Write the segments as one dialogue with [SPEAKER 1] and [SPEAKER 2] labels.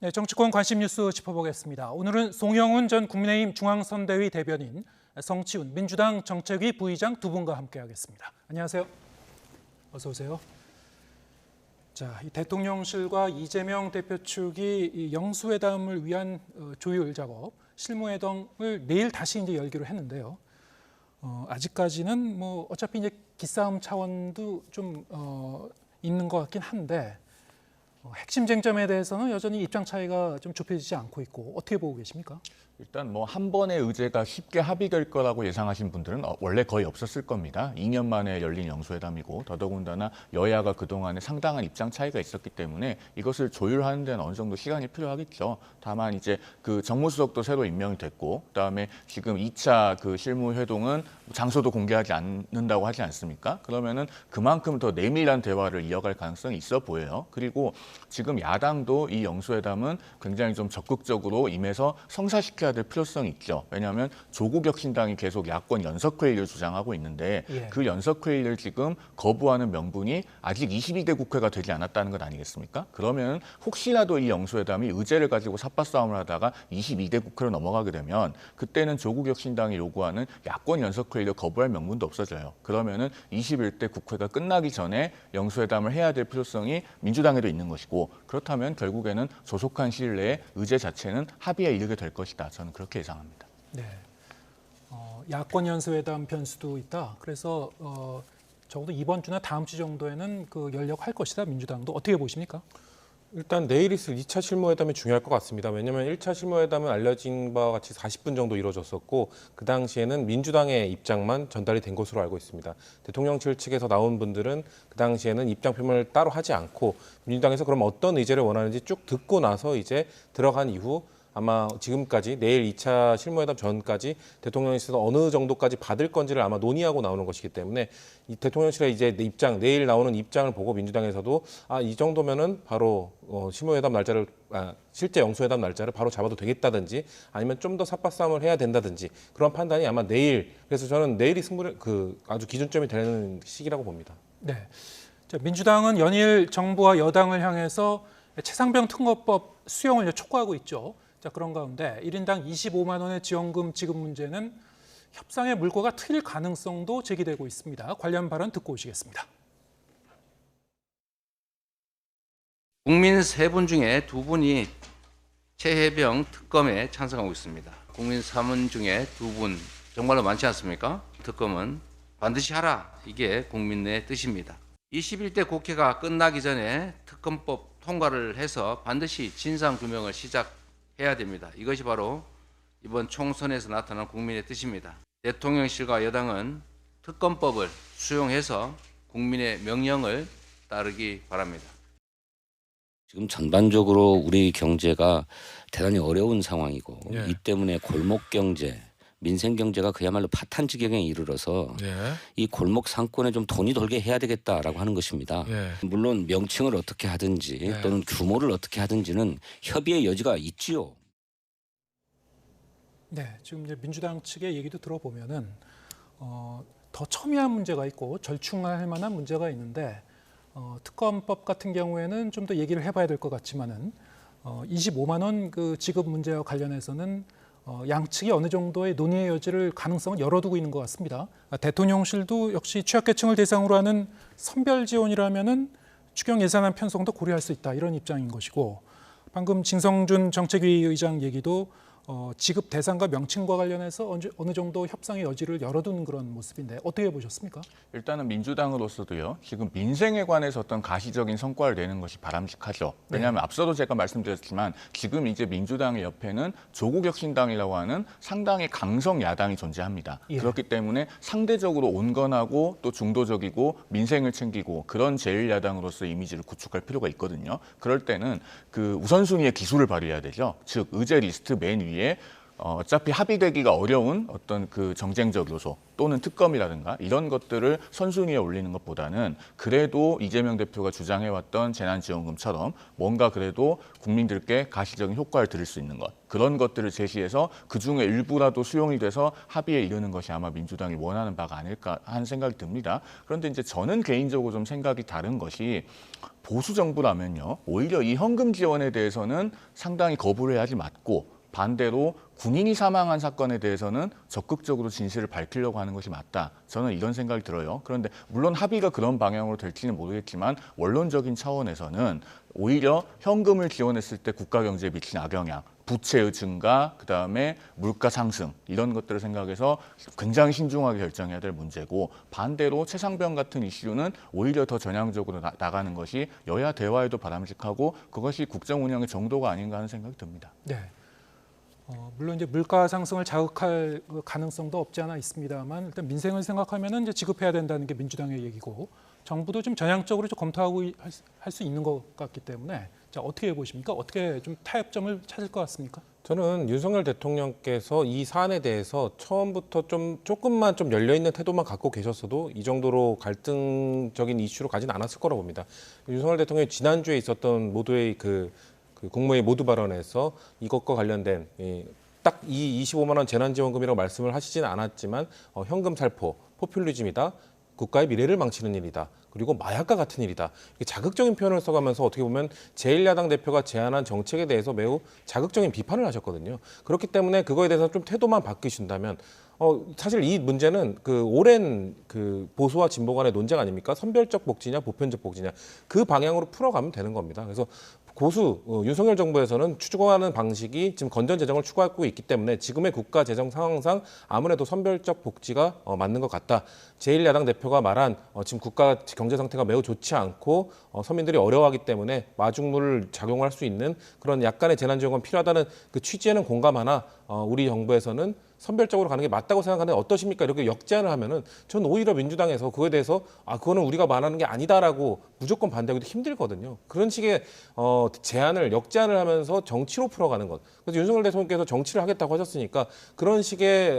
[SPEAKER 1] 네, 정치권 관심 뉴스 짚어보겠습니다. 오늘은 송영훈 전 국민의힘 중앙선대위 대변인, 성치훈 민주당 정책위 부의장 두 분과 함께하겠습니다. 안녕하세요. 어서 오세요. 자, 이 대통령실과 이재명 대표 측이 이 영수회담을 위한 조율 작업, 실무회담을 내일 다시 이제 열기로 했는데요. 아직까지는 뭐 어차피 이제 기싸움 차원도 좀 있는 것 같긴 한데. 핵심 쟁점에 대해서는 여전히 입장 차이가 좀 좁혀지지 않고 있고 어떻게 보고 계십니까?
[SPEAKER 2] 일단 뭐 한 번의 의제가 쉽게 합의될 거라고 예상하신 분들은 원래 거의 없었을 겁니다. 2년 만에 열린 영수회담이고 더더군다나 여야가 그동안에 상당한 입장 차이가 있었기 때문에 이것을 조율하는 데는 어느 정도 시간이 필요하겠죠. 다만 이제 그 정무수석도 새로 임명이 됐고 그다음에 지금 2차 그 실무회동은 장소도 공개하지 않는다고 하지 않습니까? 그러면은 그만큼 더 내밀한 대화를 이어갈 가능성이 있어 보여요. 그리고 지금 야당도 이 영수회담은 굉장히 좀 적극적으로 임해서 성사시켜야 될 필요성이 있죠. 왜냐하면 조국 혁신당이 계속 야권 연석회의를 주장하고 있는데 그 연석회의를 지금 거부하는 명분이 아직 22대 국회가 되지 않았다는 것 아니겠습니까? 그러면 혹시라도 이 영수회담이 의제를 가지고 삿바싸움을 하다가 22대 국회로 넘어가게 되면 그때는 조국 혁신당이 요구하는 야권 연석회의를 거부할 명분도 없어져요. 그러면은 21대 국회가 끝나기 전에 영수회담을 해야 될 필요성이 민주당에도 있는 것이고 그렇다면 결국에는 조속한 시일 내에 의제 자체는 합의에 이르게 될 것이다. 저는 그렇게 예상합니다.
[SPEAKER 1] 네, 야권 연수회담 변수도 있다. 그래서 적어도 이번 주나 다음 주 정도에는 그 열려할 것이다. 민주당도 어떻게 보십니까?
[SPEAKER 3] 일단 내일 있을 2차 실무회담이 중요할 것 같습니다. 왜냐하면 1차 실무회담은 알려진 바와 같이 40분 정도 이루어졌었고 그 당시에는 민주당의 입장만 전달이 된 것으로 알고 있습니다. 대통령실 측에서 나온 분들은 그 당시에는 입장 표명을 따로 하지 않고 민주당에서 그럼 어떤 의제를 원하는지 쭉 듣고 나서 이제 들어간 이후 아마 지금까지 내일 2차 실무회담 전까지 대통령실에서 어느 정도까지 받을 건지를 아마 논의하고 나오는 것이기 때문에 이 대통령실의 이제 입장, 내일 나오는 입장을 보고 민주당에서도 이 정도면은 바로 실무회담 날짜를 실제 영수회담 날짜를 바로 잡아도 되겠다든지 아니면 좀 더 삿바싸움을 해야 된다든지 그런 판단이 아마 내일, 그래서 저는 내일이 아주 기준점이 되는 시기라고 봅니다.
[SPEAKER 1] 네, 자, 민주당은 연일 정부와 여당을 향해서 최상병 특검법 수용을 촉구하고 있죠. 자, 그런 가운데 1인당 25만 원의 지원금 지급 문제는 협상의 물꼬가 트일 가능성도 제기되고 있습니다. 관련 발언 듣고 오시겠습니다.
[SPEAKER 4] 국민 세 분 중에 두 분이 최혜병 특검에 찬성하고 있습니다. 국민 3분 중에 두 분, 정말로 많지 않습니까? 특검은 반드시 하라, 이게 국민의 뜻입니다. 21대 국회가 끝나기 전에 특검법 통과를 해서 반드시 진상규명을 시작해야 됩니다. 이것이 바로 이번 총선에서 나타난 국민의 뜻입니다. 대통령실과 여당은 특검법을 수용해서 국민의 명령을 따르기 바랍니다.
[SPEAKER 5] 지금 전반적으로 우리 경제가 대단히 어려운 상황이고 이 때문에 골목 경제, 민생 경제가 그야말로 파탄 지경에 이르러서 이 골목 상권에 좀 돈이 돌게 해야 되겠다라고 하는 것입니다. 물론 명칭을 어떻게 하든지 또는 규모를 어떻게 하든지는 협의의 여지가 있지요.
[SPEAKER 1] 네, 지금 이제 민주당 측의 얘기도 들어보면은 더 첨예한 문제가 있고 절충할 만한 문제가 있는데 특검법 같은 경우에는 좀 더 얘기를 해봐야 될 것 같지만은 25만 원 그 지급 문제와 관련해서는 양측이 어느 정도의 논의의 여지를 가능성을 열어두고 있는 것 같습니다. 대통령실도 역시 취약계층을 대상으로 하는 선별 지원이라면은 추경 예산안 편성도 고려할 수 있다 이런 입장인 것이고 방금 진성준 정책위 의장 얘기도 지급 대상과 명칭과 관련해서 어느 정도 협상의 여지를 열어두는 그런 모습인데 어떻게 보셨습니까?
[SPEAKER 2] 일단은 민주당으로서도요. 지금 민생에 관해서 어떤 가시적인 성과를 내는 것이 바람직하죠. 왜냐하면 앞서도 제가 말씀드렸지만 지금 이제 민주당의 옆에는 조국 혁신당이라고 하는 상당히 강성 야당이 존재합니다. 그렇기 때문에 상대적으로 온건하고 또 중도적이고 민생을 챙기고 그런 제1야당으로서 이미지를 구축할 필요가 있거든요. 그럴 때는 그 우선순위의 기술을 발휘해야 되죠. 즉 의제 리스트 맨 위에 어차피 합의되기가 어려운 어떤 그 정쟁적 요소 또는 특검이라든가 이런 것들을 선순위에 올리는 것보다는 그래도 이재명 대표가 주장해왔던 재난지원금처럼 뭔가 그래도 국민들께 가시적인 효과를 드릴 수 있는 것, 그런 것들을 제시해서 그중에 일부라도 수용이 돼서 합의에 이르는 것이 아마 민주당이 원하는 바가 아닐까 하는 생각이 듭니다. 그런데 이제 저는 개인적으로 좀 생각이 다른 것이 보수 정부라면요, 오히려 이 현금 지원에 대해서는 상당히 거부를 해야지 맞고, 반대로 군인이 사망한 사건에 대해서는 적극적으로 진실을 밝히려고 하는 것이 맞다. 저는 이런 생각이 들어요. 그런데 물론 합의가 그런 방향으로 될지는 모르겠지만 원론적인 차원에서는 오히려 현금을 지원했을 때 국가 경제에 미친 악영향, 부채의 증가, 그다음에 물가 상승 이런 것들을 생각해서 굉장히 신중하게 결정해야 될 문제고, 반대로 최상병 같은 이슈는 오히려 더 전향적으로 나가는 것이 여야 대화에도 바람직하고 그것이 국정 운영의 정도가 아닌가 하는 생각이 듭니다.
[SPEAKER 1] 네. 물론 이제 물가 상승을 자극할 그 가능성도 없지 않아 있습니다만, 일단 민생을 생각하면은 이제 지급해야 된다는 게 민주당의 얘기고, 정부도 좀 전향적으로 좀 검토하고 할 수 있는 것 같기 때문에, 자, 어떻게 보십니까? 어떻게 좀 타협점을 찾을 것 같습니까?
[SPEAKER 3] 저는 윤석열 대통령께서 이 사안에 대해서 처음부터 조금만 열려 있는 태도만 갖고 계셨어도 이 정도로 갈등적인 이슈로 가진 않았을 거라고 봅니다. 윤석열 대통령이 지난주에 있었던 모두의 그 국무회의 모두 발언에서 이것과 관련된 딱 이 25만 원 재난지원금이라고 말씀을 하시지는 않았지만 현금 살포, 포퓰리즘이다, 국가의 미래를 망치는 일이다, 그리고 마약과 같은 일이다. 이게 자극적인 표현을 써가면서 어떻게 보면 제1야당 대표가 제안한 정책에 대해서 매우 자극적인 비판을 하셨거든요. 그렇기 때문에 그거에 대해서 좀 태도만 바뀌신다면, 사실 이 문제는 그 오랜 그 보수와 진보 간의 논쟁 아닙니까? 선별적 복지냐, 보편적 복지냐, 그 방향으로 풀어가면 되는 겁니다. 그래서 윤석열 정부에서는 추구하는 방식이 지금 건전 재정을 추구하고 있기 때문에 지금의 국가 재정 상황상 아무래도 선별적 복지가 맞는 것 같다. 제1야당 대표가 말한 지금 국가 경제 상태가 매우 좋지 않고 서민들이 어려워하기 때문에 마중물을 작용할 수 있는 그런 약간의 재난지원금 필요하다는 그 취지에는 공감하나 우리 정부에서는 선별적으로 가는 게 맞다고 생각하는데 어떠십니까? 이렇게 역제안을 하면은 전 오히려 민주당에서 그거에 대해서 그거는 우리가 말하는 게 아니다라고 무조건 반대하기도 힘들거든요. 그런 식의 역제안을 하면서 정치로 풀어가는 것. 그래서 윤석열 대통령께서 정치를 하겠다고 하셨으니까 그런 식의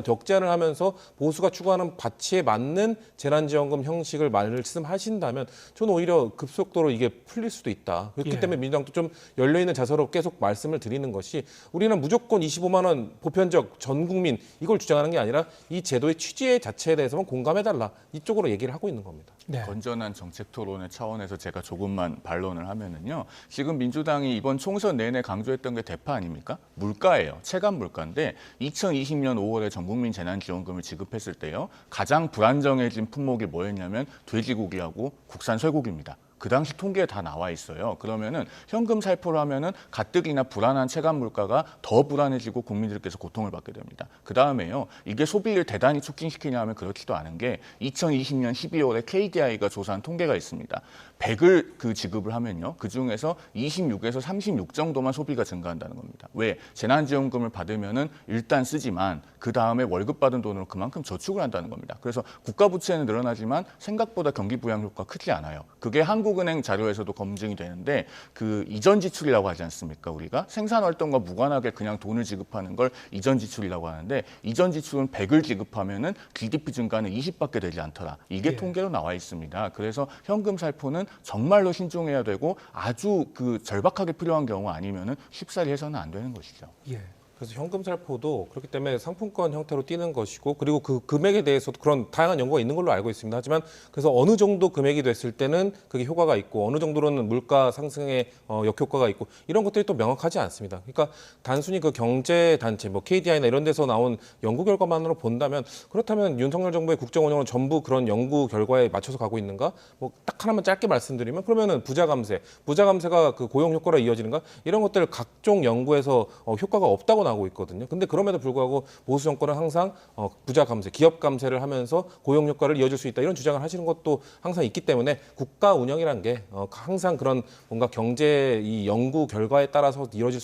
[SPEAKER 3] 역제안을 하면서 보수가 추구하는 가치에 맞는 재난지원금 형식을 말씀하신다면 저는 오히려 급속도로 이게 풀릴 수도 있다. 그렇기 때문에 민주당도 좀 열려있는 자세로 계속 말씀을 드리는 것이, 우리는 무조건 25만 원 보편적 전 국민 이걸 주장하는 게 아니라 이 제도의 취지 자체에 대해서만 공감해달라, 이쪽으로 얘기를 하고 있는 겁니다.
[SPEAKER 1] 네.
[SPEAKER 2] 건전한 정책 토론의 차원에서 제가 조금만 반론을 하면은요, 지금 민주당이 이번 총선 내내 강조했던 게 대파 아닙니까? 물가예요. 체감 물가인데 2020년 5월에 전국민 재난지원금을 지급했을 때요, 가장 불안정해진 품목이 뭐였냐면 돼지고기하고 국산 쇠고기입니다. 그 당시 통계에 다 나와 있어요. 그러면은 현금 살포를 하면은 가뜩이나 불안한 체감 물가가 더 불안해지고 국민들께서 고통을 받게 됩니다. 그 다음에요, 이게 소비를 대단히 촉진시키냐 하면 그렇지도 않은 게 2020년 12월에 KDI가 조사한 통계가 있습니다. 100을 그 지급을 하면요, 그 중에서 26에서 36 정도만 소비가 증가한다는 겁니다. 왜? 재난지원금을 받으면은 일단 쓰지만 그 다음에 월급 받은 돈으로 그만큼 저축을 한다는 겁니다. 그래서 국가 부채는 늘어나지만 생각보다 경기 부양 효과가 크지 않아요. 그게 한국은행 자료에서도 검증이 되는데, 그 이전 지출이라고 하지 않습니까? 우리가 생산 활동과 무관하게 그냥 돈을 지급하는 걸 이전 지출이라고 하는데, 이전 지출은 100을 지급하면은 GDP 증가는 20밖에 되지 않더라. 이게 통계로 나와 있습니다. 그래서 현금 살포는 정말로 신중해야 되고 아주 그 절박하게 필요한 경우 아니면은 쉽사리 해서는 안 되는 것이죠.
[SPEAKER 1] 예.
[SPEAKER 3] 그래서 현금 살포도 그렇기 때문에 상품권 형태로 뛰는 것이고, 그리고 그 금액에 대해서도 그런 다양한 연구가 있는 걸로 알고 있습니다. 하지만 그래서 어느 정도 금액이 됐을 때는 그게 효과가 있고 어느 정도로는 물가 상승에 역효과가 있고 이런 것들이 또 명확하지 않습니다. 그러니까 단순히 그 경제 단체 뭐 KDI나 이런 데서 나온 연구 결과만으로 본다면, 그렇다면 윤석열 정부의 국정 운영은 전부 그런 연구 결과에 맞춰서 가고 있는가? 뭐 딱 하나만 짧게 말씀드리면, 그러면은 부자 감세가 그 고용 효과로 이어지는가? 이런 것들 각종 연구에서 효과가 없다고 나오고 있거든요. 근데 그럼에도 불구하고 보수 정권은 항상 부자 감세, 기업 감세를 하면서 고용 효과를 이어줄 수 있다, 이런 주장을 하시는 것도 항상 있기 때문에 국가 운영이라는 게 항상 그런 뭔가 경제 이 연구 결과에 따라서 이루어질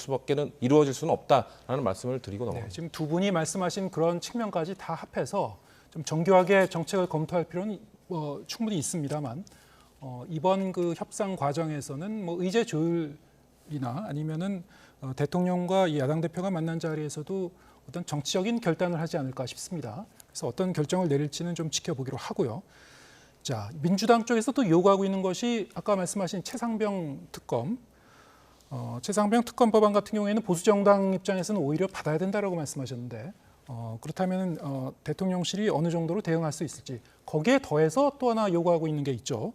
[SPEAKER 3] 수는 없다라는 말씀을 드리고 넘어갑니다.
[SPEAKER 1] 지금 두 분이 말씀하신 그런 측면까지 다 합해서 좀 정교하게 정책을 검토할 필요는 충분히 있습니다만, 이번 그 협상 과정에서는 뭐 의제 조율 특검법이나 아니면은 대통령과 이 야당 대표가 만난 자리에서도 어떤 정치적인 결단을 하지 않을까 싶습니다. 그래서 어떤 결정을 내릴지는 좀 지켜보기로 하고요. 자, 민주당 쪽에서 또 요구하고 있는 것이 아까 말씀하신 최상병 특검. 최상병 특검법안 같은 경우에는 보수 정당 입장에서는 오히려 받아야 된다라고 말씀하셨는데 그렇다면 대통령실이 어느 정도로 대응할 수 있을지 거기에 더해서 또 하나 요구하고 있는 게 있죠.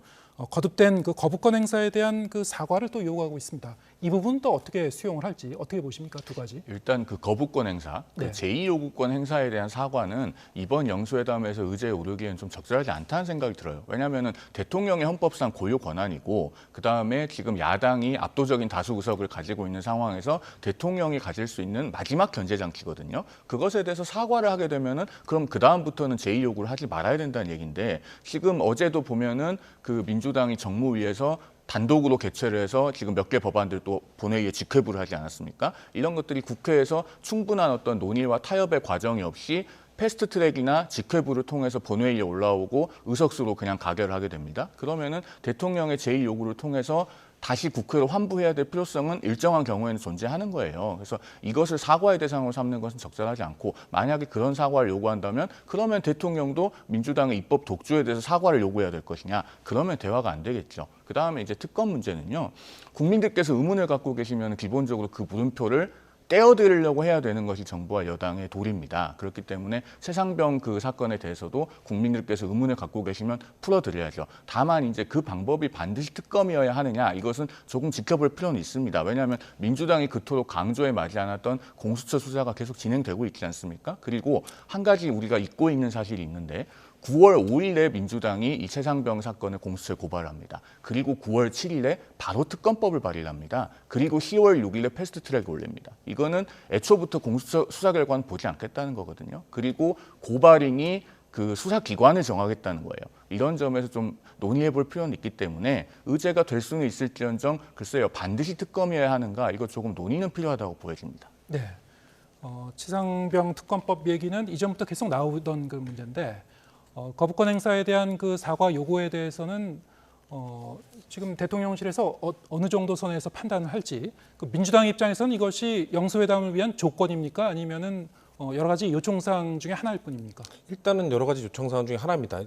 [SPEAKER 1] 거듭된 그 거부권 행사에 대한 그 사과를 또 요구하고 있습니다. 이 부분 또 어떻게 수용을 할지 어떻게 보십니까? 두 가지.
[SPEAKER 2] 일단 그 거부권 행사,
[SPEAKER 1] 네.
[SPEAKER 2] 그 제2요구권 행사에 대한 사과는 이번 영수회담에서 의제에 오르기에는 좀 적절하지 않다는 생각이 들어요. 왜냐하면 대통령의 헌법상 고유 권한이고 그다음에 지금 야당이 압도적인 다수 의석을 가지고 있는 상황에서 대통령이 가질 수 있는 마지막 견제 장치거든요. 그것에 대해서 사과를 하게 되면은 그럼 그다음부터는 제2요구를 하지 말아야 된다는 얘기인데 지금 어제도 보면은 그 민주당이 정무위에서 단독으로 개최를 해서 지금 몇 개 법안들 또 본회의에 직회부를 하지 않았습니까? 이런 것들이 국회에서 충분한 어떤 논의와 타협의 과정이 없이 패스트트랙이나 직회부를 통해서 본회의에 올라오고 의석수로 그냥 가결을 하게 됩니다. 그러면은 대통령의 제2요구를 통해서 다시 국회로 환부해야 될 필요성은 일정한 경우에는 존재하는 거예요. 그래서 이것을 사과의 대상으로 삼는 것은 적절하지 않고 만약에 그런 사과를 요구한다면 그러면 대통령도 민주당의 입법 독주에 대해서 사과를 요구해야 될 것이냐. 그러면 대화가 안 되겠죠. 그다음에 이제 특검 문제는요. 국민들께서 의문을 갖고 계시면 기본적으로 그 물음표를 떼어드리려고 해야 되는 것이 정부와 여당의 도리입니다. 그렇기 때문에 최상병 그 사건에 대해서도 국민들께서 의문을 갖고 계시면 풀어드려야죠. 다만 이제 그 방법이 반드시 특검이어야 하느냐 이것은 조금 지켜볼 필요는 있습니다. 왜냐하면 민주당이 그토록 강조해 마지 않았던 공수처 수사가 계속 진행되고 있지 않습니까? 그리고 한 가지 우리가 잊고 있는 사실이 있는데 9월 5일에 민주당이 이 최상병 사건을 공수처에 고발을 합니다. 그리고 9월 7일에 바로 특검법을 발의를 합니다. 그리고 10월 6일에 패스트트랙을 올립니다. 이거는 애초부터 공수처 수사 결과는 보지 않겠다는 거거든요. 그리고 고발인이 그 수사기관을 정하겠다는 거예요. 이런 점에서 좀 논의해 볼 필요는 있기 때문에 의제가 될 수는 있을지언정 글쎄요. 반드시 특검이어야 하는가 이거 조금 논의는 필요하다고 보여집니다.
[SPEAKER 1] 네. 최상병 특검법 얘기는 이전부터 계속 나오던 그 문제인데 거부권 행사에 대한 그 사과 요구에 대해서는 지금 대통령실에서 어느 정도 선에서 판단을 할지 그 민주당 입장에서는 이것이 영수회담을 위한 조건입니까? 아니면은 여러 가지 요청사항 중에 하나일 뿐입니까?
[SPEAKER 3] 일단은 여러 가지 요청사항 중에 하나입니다.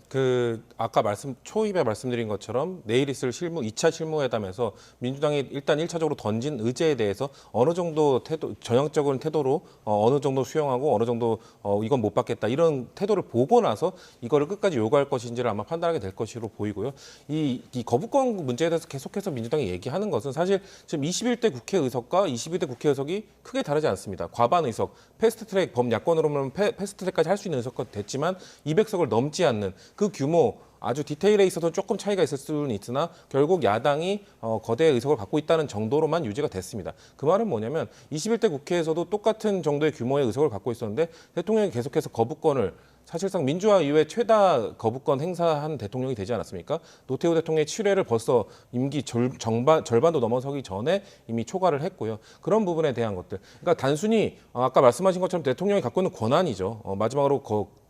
[SPEAKER 3] 아까 초입에 말씀드린 것처럼 내일 있을 2차 실무회담에서 민주당이 일단 1차적으로 던진 의제에 대해서 어느 정도 전형적인 태도로 어느 정도 수용하고 어느 정도 이건 못 받겠다 이런 태도를 보고 나서 이거를 끝까지 요구할 것인지를 아마 판단하게 될 것으로 보이고요. 이 거부권 문제에 대해서 계속해서 민주당이 얘기하는 것은 사실 지금 21대 국회 의석과 22대 국회 의석이 크게 다르지 않습니다. 과반 의석, 패스트트랙 범야권으로 보면 패스트트랙까지 할 수 있는 의석은 됐지만 200석을 넘지 않는 그 규모 아주 디테일에 있어서 조금 차이가 있을 수는 있으나 결국 야당이 거대 의석을 갖고 있다는 정도로만 유지가 됐습니다. 그 말은 뭐냐면 21대 국회에서도 똑같은 정도의 규모의 의석을 갖고 있었는데 대통령이 계속해서 거부권을 사실상 민주화 이후에 최다 거부권 행사한 대통령이 되지 않았습니까? 노태우 대통령의 7회를 벌써 임기 절반도 넘어서기 전에 이미 초과를 했고요. 그런 부분에 대한 것들. 그러니까 단순히 아까 말씀하신 것처럼 대통령이 갖고 있는 권한이죠. 마지막으로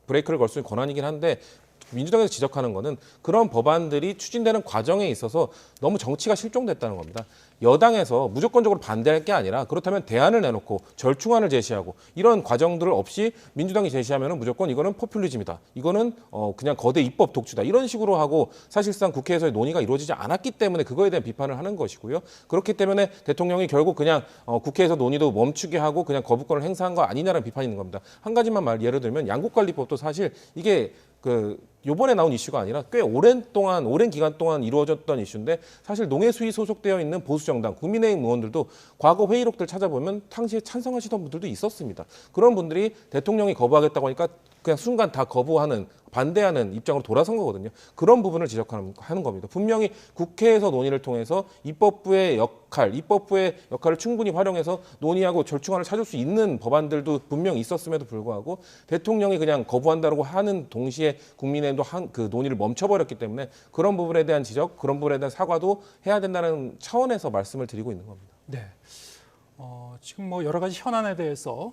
[SPEAKER 3] 브레이크를 걸 수 있는 권한이긴 한데 민주당에서 지적하는 것은 그런 법안들이 추진되는 과정에 있어서 너무 정치가 실종됐다는 겁니다. 여당에서 무조건적으로 반대할 게 아니라 그렇다면 대안을 내놓고 절충안을 제시하고 이런 과정들을 없이 민주당이 제시하면 무조건 이거는 포퓰리즘이다. 이거는 그냥 거대 입법 독주다. 이런 식으로 하고 사실상 국회에서의 논의가 이루어지지 않았기 때문에 그거에 대한 비판을 하는 것이고요. 그렇기 때문에 대통령이 결국 그냥 국회에서 논의도 멈추게 하고 그냥 거부권을 행사한 거 아니냐라는 비판이 있는 겁니다. 한 가지만 예를 들면 양국관리법도 사실 이게 요번에 나온 이슈가 아니라 꽤 오랜 기간 동안 이루어졌던 이슈인데 사실 농해수위 소속되어 있는 보수정당 국민의힘 의원들도 과거 회의록들 찾아보면 당시에 찬성하시던 분들도 있었습니다. 그런 분들이 대통령이 거부하겠다고 하니까 그냥 순간 다 거부하는 반대하는 입장으로 돌아선 거거든요. 그런 부분을 지적하는 겁니다. 분명히 국회에서 논의를 통해서 입법부의 역할을 충분히 활용해서 논의하고 절충안을 찾을 수 있는 법안들도 분명히 있었음에도 불구하고 대통령이 그냥 거부한다고 하는 동시에 국민의힘도 그 논의를 멈춰버렸기 때문에 그런 부분에 대한 지적, 그런 부분에 대한 사과도 해야 된다는 차원에서 말씀을 드리고 있는 겁니다.
[SPEAKER 1] 네. 지금 뭐 여러 가지 현안에 대해서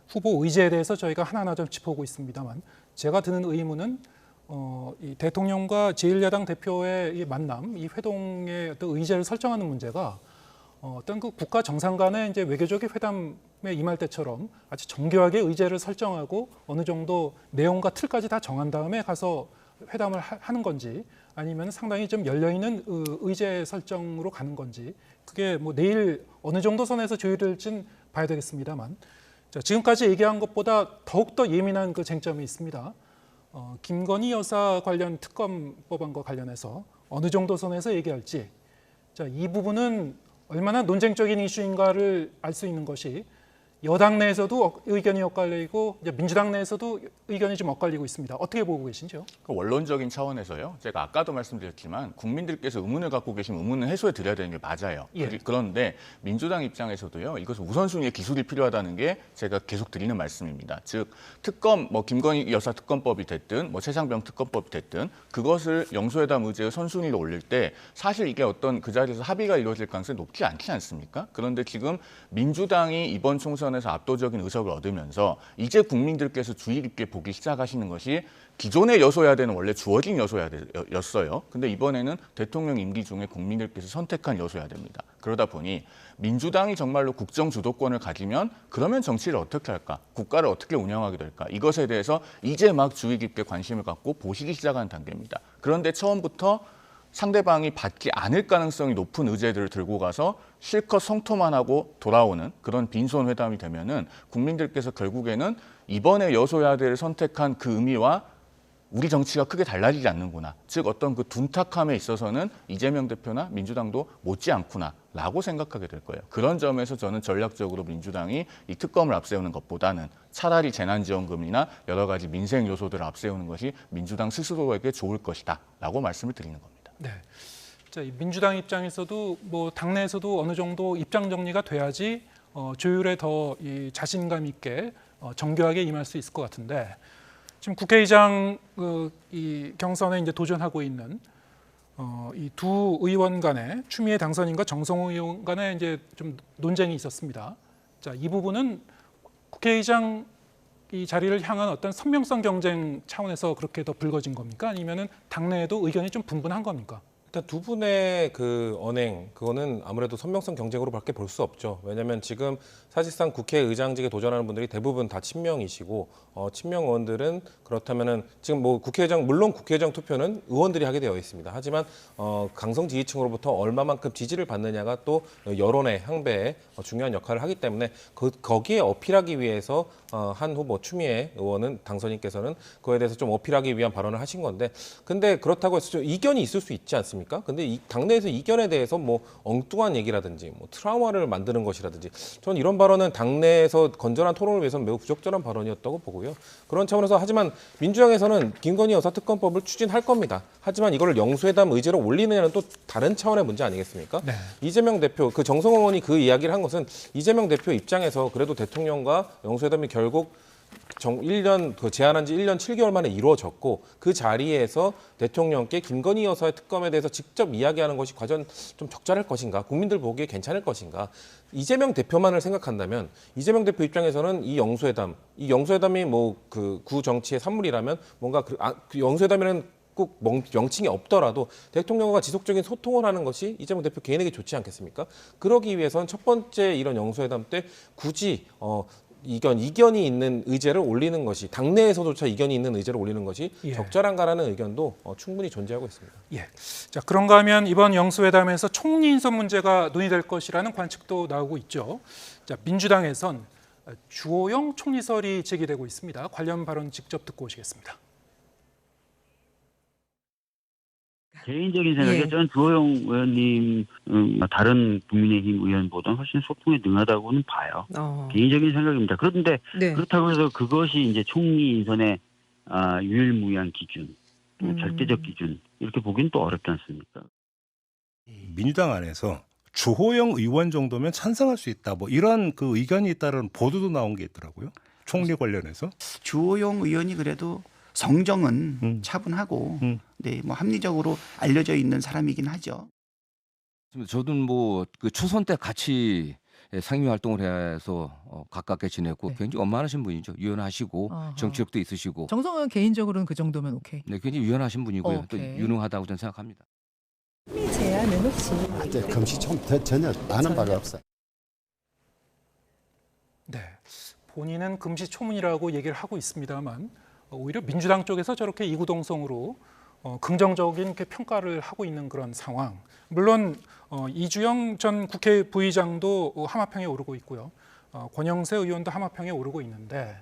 [SPEAKER 1] 후보 의제에 대해서 저희가 하나하나 좀 짚어보고 있습니다만 제가 드는 의문은 이 대통령과 제1야당 대표의 이 만남, 이 회동의 어떤 의제를 설정하는 문제가 어떤 그 국가 정상 간의 이제 외교적인 회담에 임할 때처럼 아주 정교하게 의제를 설정하고 어느 정도 내용과 틀까지 다 정한 다음에 가서 회담을 하는 건지 아니면 상당히 좀 열려 있는 의제 설정으로 가는 건지 그게 뭐 내일 어느 정도 선에서 조율될지는 봐야 되겠습니다만 자, 지금까지 얘기한 것보다 더욱 더 예민한 그 쟁점이 있습니다. 김건희 여사 관련 특검 법안과 관련해서 어느 정도 선에서 얘기할지 자, 이 부분은 얼마나 논쟁적인 이슈인가를 알 수 있는 것이 여당 내에서도 의견이 엇갈리고 이제 민주당 내에서도 의견이 좀 엇갈리고 있습니다. 어떻게 보고 계신지요?
[SPEAKER 2] 그 원론적인 차원에서요. 제가 아까도 말씀드렸지만 국민들께서 의문을 갖고 계시면 의문을 해소해 드려야 되는 게 맞아요.
[SPEAKER 1] 예.
[SPEAKER 2] 그런데 민주당 입장에서도요. 이것은 우선순위의 기술이 필요하다는 게 제가 계속 드리는 말씀입니다. 즉 특검 뭐 김건희 여사 특검법이 됐든 뭐 최상병 특검법이 됐든 그것을 영수회담 의제의 선순위로 올릴 때 사실 이게 어떤 그 자리에서 합의가 이루어질 가능성이 높지 않지 않습니까? 그런데 지금 민주당이 이번 총선에서 압도적인 의석을 얻으면서 이제 국민들께서 주의 깊게 보기 시작하시는 것이 기존의 여소야대는 원래 주어진 여소야대였어요. 근데 이번에는 대통령 임기 중에 국민들께서 선택한 여소야대입니다. 그러다 보니 민주당이 정말로 국정 주도권을 가지면 그러면 정치를 어떻게 할까? 국가를 어떻게 운영하게 될까? 이것에 대해서 이제 막 주의 깊게 관심을 갖고 보시기 시작하는 단계입니다. 그런데 처음부터 상대방이 받지 않을 가능성이 높은 의제들을 들고 가서 실컷 성토만 하고 돌아오는 그런 빈손 회담이 되면은 국민들께서 결국에는 이번에 여소야대를 선택한 그 의미와 우리 정치가 크게 달라지지 않는구나. 즉 어떤 그 둔탁함에 있어서는 이재명 대표나 민주당도 못지않구나라고 생각하게 될 거예요. 그런 점에서 저는 전략적으로 민주당이 이 특검을 앞세우는 것보다는 차라리 재난지원금이나 여러 가지 민생 요소들을 앞세우는 것이 민주당 스스로에게 좋을 것이다라고 말씀을 드리는 겁니다.
[SPEAKER 1] 네. 자, 이 민주당 입장에서도 뭐 당내에서도 어느 정도 입장 정리가 돼야지 조율에 더 이 자신감 있게 정교하게 임할 수 있을 것 같은데 지금 국회의장 이 경선에 이제 도전하고 있는 이 두 의원 간의 추미애 당선인과 정성호 의원 간에 이제 좀 논쟁이 있었습니다. 자, 이 부분은 국회의장 이 자리를 향한 어떤 선명성 경쟁 차원에서 그렇게 더 불거진 겁니까? 아니면은 당내에도 의견이 좀 분분한 겁니까?
[SPEAKER 3] 일단 두 분의 그 언행 그거는 아무래도 선명성 경쟁으로밖에 볼 수 없죠. 왜냐하면 지금 사실상 국회의장직에 도전하는 분들이 대부분 다 친명이시고 친명 의원들은 그렇다면은 지금 뭐 국회의장 물론 국회의장 투표는 의원들이 하게 되어 있습니다. 하지만 강성 지지층으로부터 얼마만큼 지지를 받느냐가 또 여론의 향배에 중요한 역할을 하기 때문에 거기에 어필하기 위해서 한 후보 추미애 의원은 당선인께서는 그거에 대해서 좀 어필하기 위한 발언을 하신 건데 근데 그렇다고 해서 좀 이견이 있을 수 있지 않습니까? 근데 이 당내에서 이견에 대해서 뭐 엉뚱한 얘기라든지 뭐 트라우마를 만드는 것이라든지 저는 이런 발언은 당내에서 건전한 토론을 위해서는 매우 부적절한 발언이었다고 보고요. 그런 차원에서 하지만 민주당에서는 김건희 여사 특검법을 추진할 겁니다. 하지만 이거를 영수회담 의제로 올리느냐는 또 다른 차원의 문제 아니겠습니까? 네. 이재명 대표, 그 정성호 의원이 그 이야기를 한 것은 이재명 대표 입장에서 그래도 대통령과 영수회담이 결국 1년 제안한 지 1년 7개월 만에 이루어졌고 그 자리에서 대통령께 김건희 여사의 특검에 대해서 직접 이야기하는 것이 과연 좀 적절할 것인가, 국민들 보기에 괜찮을 것인가. 이재명 대표만을 생각한다면 이재명 대표 입장에서는 이 영수회담이 뭐 그 구 정치의 산물이라면 뭔가 그 영수회담이라는 꼭 명칭이 없더라도 대통령과 지속적인 소통을 하는 것이 이재명 대표 개인에게 좋지 않겠습니까? 그러기 위해서는 첫 번째 이런 영수회담 때 굳이 이견이 있는 의제를 올리는 것이 당내에서조차 이견이 있는 의제를 올리는 것이
[SPEAKER 1] 예.
[SPEAKER 3] 적절한가라는 의견도 충분히 존재하고 있습니다.
[SPEAKER 1] 예. 자, 그런가 하면 이번 영수회담에서 총리 인선 문제가 논의될 것이라는 관측도 나오고 있죠. 자, 민주당에선 주호영 총리설이 제기되고 있습니다. 관련 발언 직접 듣고 오시겠습니다.
[SPEAKER 6] 개인적인 생각에
[SPEAKER 7] 예.
[SPEAKER 6] 저는 주호영 의원님 다른 국민의힘 의원보다는 훨씬 소통에 능하다고는 봐요. 개인적인 생각입니다. 그런데
[SPEAKER 7] 네.
[SPEAKER 6] 그렇다고 해서 그것이 이제 총리 인선의 유일무이한 기준, 또 절대적 기준 이렇게 보기는 또 어렵지 않습니까?
[SPEAKER 8] 민주당 안에서 주호영 의원 정도면 찬성할 수 있다. 뭐 이런 그 의견이 있다는 보도도 나온 게 있더라고요. 총리 관련해서.
[SPEAKER 9] 주호영 의원이 그래도 성정은 차분하고 네, 뭐 합리적으로 알려져 있는 사람이긴 하죠.
[SPEAKER 10] 저도 뭐 그 초선 때 같이 상임 활동을 해서 가깝게 지냈고
[SPEAKER 7] 네.
[SPEAKER 10] 굉장히 원만하신 분이죠. 유연하시고
[SPEAKER 7] 어허.
[SPEAKER 10] 정치력도 있으시고.
[SPEAKER 7] 정성은 개인적으로는 그 정도면 오케이.
[SPEAKER 10] 네, 굉장히 유연하신 분이고요. 또
[SPEAKER 7] 오케이.
[SPEAKER 10] 유능하다고 저는 생각합니다.
[SPEAKER 7] 제한은 혹시
[SPEAKER 11] 금시초문 전혀 아는 바가 없어요.
[SPEAKER 1] 네, 본인은 금시초문이라고 얘기를 하고 있습니다만 오히려 민주당 쪽에서 저렇게 이구동성으로 긍정적인 이렇게 평가를 하고 있는 그런 상황. 물론 이주영 전 국회 부의장도 하마평에 오르고 있고요. 권영세 의원도 하마평에 오르고 있는데,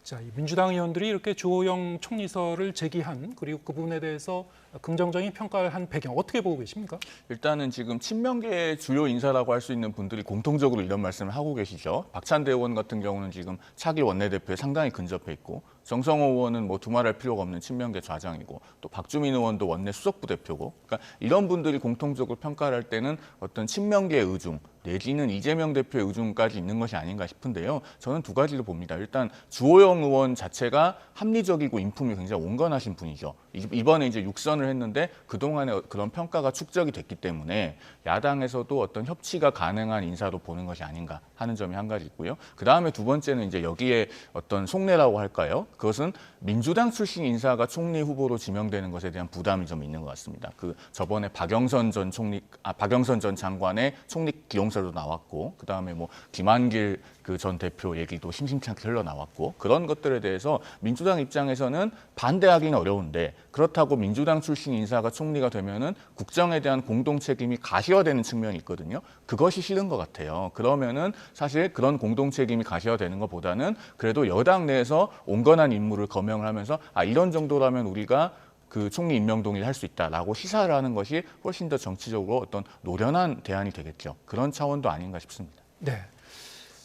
[SPEAKER 1] 자, 이 민주당 의원들이 이렇게 주호영 총리설을 제기한, 그리고 그 부분에 대해서 긍정적인 평가를 한 배경 어떻게 보고 계십니까?
[SPEAKER 2] 일단은 지금 친명계의 주요 인사라고 할 수 있는 분들이 공통적으로 이런 말씀을 하고 계시죠. 박찬대 의원 같은 경우는 지금 차기 원내대표에 상당히 근접해 있고, 정성호 의원은 뭐 두말할 필요가 없는 친명계 좌장이고, 또 박주민 의원도 원내 수석부 대표고, 그러니까 이런 분들이 공통적으로 평가를 할 때는 어떤 친명계의 의중 내지는 이재명 대표의 의중까지 있는 것이 아닌가 싶은데요. 저는 두 가지로 봅니다. 일단 주호영 의원 자체가 합리적이고 인품이 굉장히 온건하신 분이죠. 이번에 이제 육선을 했는데 그동안에 그런 평가가 축적이 됐기 때문에 야당에서도 어떤 협치가 가능한 인사로 보는 것이 아닌가 하는 점이 한 가지 있고요. 그 다음에 두 번째는 이제 여기에 어떤 속내라고 할까요? 그것은 민주당 출신 인사가 총리 후보로 지명되는 것에 대한 부담이 좀 있는 것 같습니다. 그 저번에 박영선 전 장관의 총리 기용설도 나왔고, 그 다음에 뭐 김한길 그 전 대표 얘기도 심심찮게 흘러나왔고, 그런 것들에 대해서 민주당 입장에서는 반대하기는 어려운데, 그렇다고 민주당 출신 인사가 총리가 되면은 국정에 대한 공동 책임이 가시화되는 측면이 있거든요. 그것이 싫은 것 같아요. 그러면은 사실 그런 공동 책임이 가시화되는 것보다는 그래도 여당 내에서 온건한 인물을 거명을 하면서 이런 정도라면 우리가 그 총리 임명 동의를 할 수 있다라고 시사를 하는 것이 훨씬 더 정치적으로 어떤 노련한 대안이 되겠죠. 그런 차원도 아닌가 싶습니다.
[SPEAKER 1] 네.